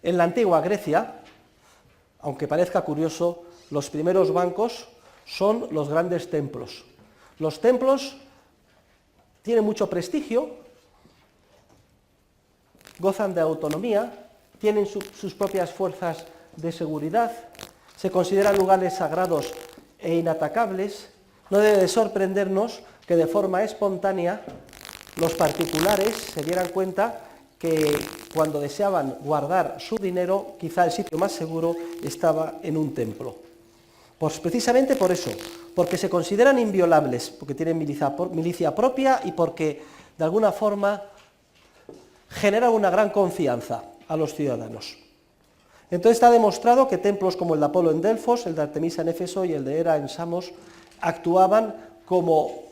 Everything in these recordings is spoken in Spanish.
En la antigua Grecia, aunque parezca curioso, los primeros bancos son los grandes templos. Los templos tienen mucho prestigio, gozan de autonomía, tienen sus propias fuerzas de seguridad, se consideran lugares sagrados e inatacables. No debe de sorprendernos que de forma espontánea los particulares se dieran cuenta que cuando deseaban guardar su dinero, quizá el sitio más seguro estaba en un templo. Pues precisamente por eso, porque se consideran inviolables, porque tienen milicia propia y porque de alguna forma generan una gran confianza a los ciudadanos. Entonces está demostrado que templos como el de Apolo en Delfos, el de Artemisa en Éfeso y el de Hera en Samos actuaban como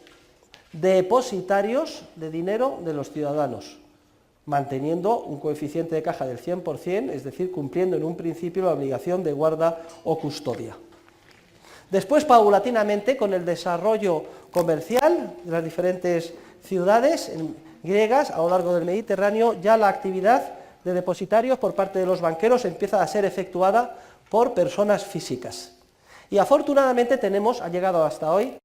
depositarios de dinero de los ciudadanos, manteniendo un coeficiente de caja del 100%, es decir, cumpliendo en un principio la obligación de guarda o custodia. Después, paulatinamente, con el desarrollo comercial de las diferentes ciudades griegas a lo largo del Mediterráneo, ya la actividad de depositarios por parte de los banqueros empieza a ser efectuada por personas físicas. Y afortunadamente ha llegado hasta hoy,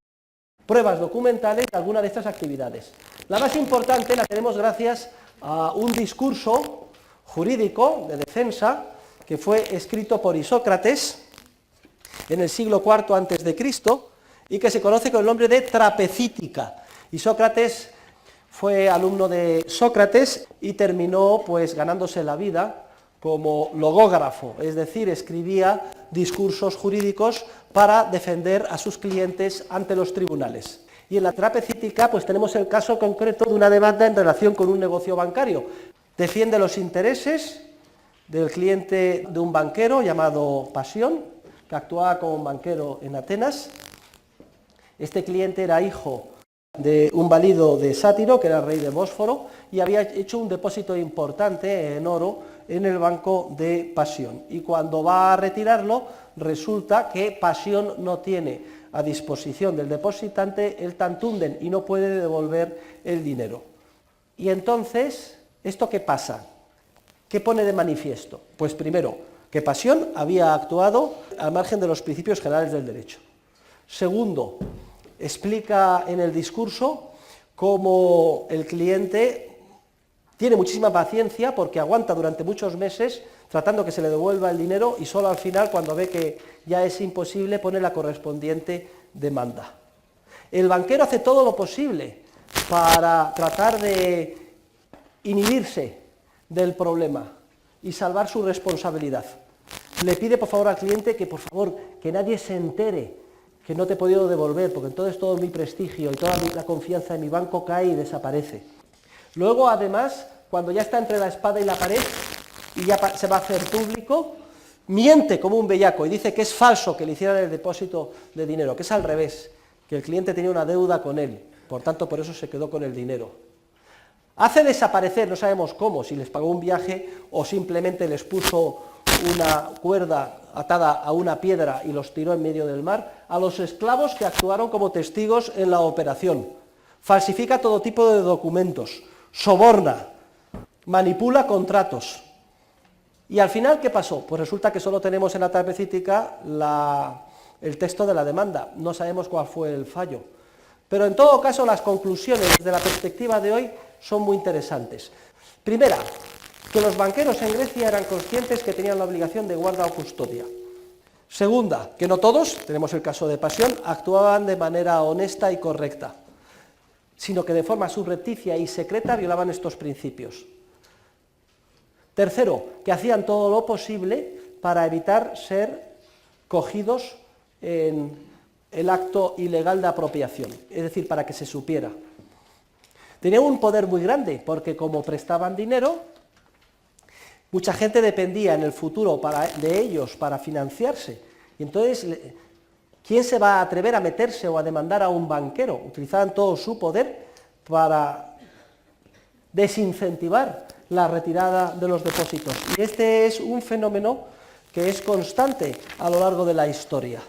pruebas documentales de alguna de estas actividades. La más importante la tenemos gracias a un discurso jurídico de defensa que fue escrito por Isócrates en el siglo IV a.C. y que se conoce con el nombre de Trapecítica. Isócrates fue alumno de Sócrates y terminó pues ganándose la vida como logógrafo, es decir, escribía discursos jurídicos para defender a sus clientes ante los tribunales. Y en la Trapecítica pues tenemos el caso concreto de una demanda en relación con un negocio bancario. Defiende los intereses del cliente de un banquero llamado Pasión, que actuaba como banquero en Atenas. Este cliente era hijo de un valido de Sátiro, que era rey de Bósforo, y había hecho un depósito importante en oro en el banco de Pasión. Y cuando va a retirarlo, resulta que Pasión no tiene a disposición del depositante el tantunden y no puede devolver el dinero. Y entonces, ¿esto qué pasa? ¿Qué pone de manifiesto? Pues primero, que Pasión había actuado al margen de los principios generales del derecho. Segundo, explica en el discurso cómo el cliente tiene muchísima paciencia porque aguanta durante muchos meses tratando que se le devuelva el dinero y solo al final, cuando ve que ya es imposible, pone la correspondiente demanda. El banquero hace todo lo posible para tratar de inhibirse del problema y salvar su responsabilidad. Le pide por favor al cliente que por favor que nadie se entere que no te he podido devolver, porque entonces todo mi prestigio y toda la confianza en mi banco cae y desaparece. Luego, además, cuando ya está entre la espada y la pared y ya se va a hacer público, miente como un bellaco y dice que es falso que le hicieran el depósito de dinero, que es al revés, que el cliente tenía una deuda con él, por tanto por eso se quedó con el dinero. Hace desaparecer, no sabemos cómo, si les pagó un viaje o simplemente les puso una cuerda atada a una piedra y los tiró en medio del mar, a los esclavos que actuaron como testigos en la operación. Falsifica todo tipo de documentos, soborna, manipula contratos. Y al final, ¿qué pasó? Pues resulta que solo tenemos en la Trapecítica el texto de la demanda, no sabemos cuál fue el fallo. Pero en todo caso las conclusiones desde la perspectiva de hoy son muy interesantes. Primera, que los banqueros en Grecia eran conscientes que tenían la obligación de guarda o custodia. Segunda, que no todos, tenemos el caso de Pasión, actuaban de manera honesta y correcta, sino que de forma subrepticia y secreta violaban estos principios. Tercero, que hacían todo lo posible para evitar ser cogidos en el acto ilegal de apropiación, es decir, para que se supiera. Tenían un poder muy grande, porque como prestaban dinero, mucha gente dependía en el futuro de ellos para financiarse. Y entonces, ¿quién se va a atrever a meterse o a demandar a un banquero? Utilizaban todo su poder para desincentivar la retirada de los depósitos. Y este es un fenómeno que es constante a lo largo de la historia.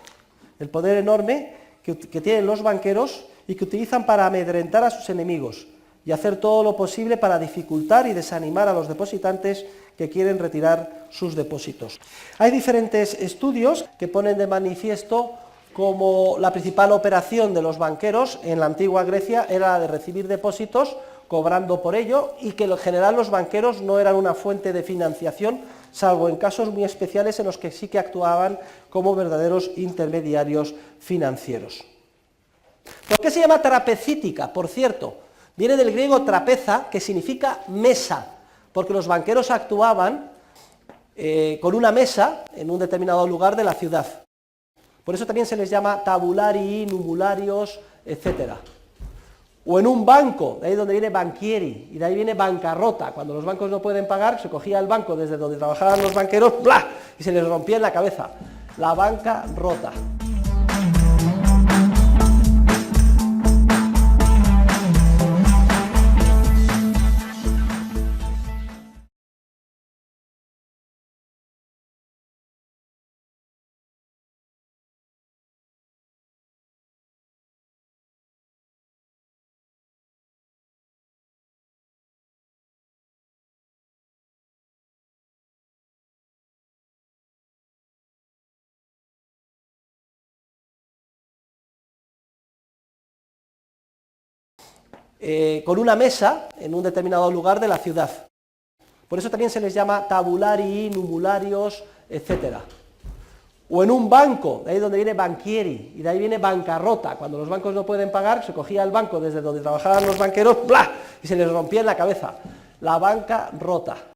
El poder enorme que tienen los banqueros y que utilizan para amedrentar a sus enemigos. y hacer todo lo posible para dificultar y desanimar a los depositantes que quieren retirar sus depósitos. Hay diferentes estudios que ponen de manifiesto como la principal operación de los banqueros en la antigua Grecia era la de recibir depósitos cobrando por ello, y que en general los banqueros no eran una fuente de financiación, salvo en casos muy especiales en los que sí que actuaban como verdaderos intermediarios financieros. ¿Por qué se llama trapecítica? Por cierto, viene del griego trapeza, que significa mesa, porque los banqueros actuaban con una mesa en un determinado lugar de la ciudad. Por eso también se les llama tabulari, numularios, etc. O en un banco, de ahí donde viene banchieri, y de ahí viene bancarrota. Cuando los bancos no pueden pagar, se cogía el banco desde donde trabajaban los banqueros, ¡bla!, y se les rompía en la cabeza. La banca rota. Con una mesa en un determinado lugar de la ciudad. Por eso también se les llama tabulari, numularios, etc. O en un banco, de ahí donde viene banchieri, y de ahí viene bancarrota. Cuando los bancos no pueden pagar, se cogía el banco desde donde trabajaban los banqueros, ¡bla!, y se les rompía en la cabeza. La banca rota.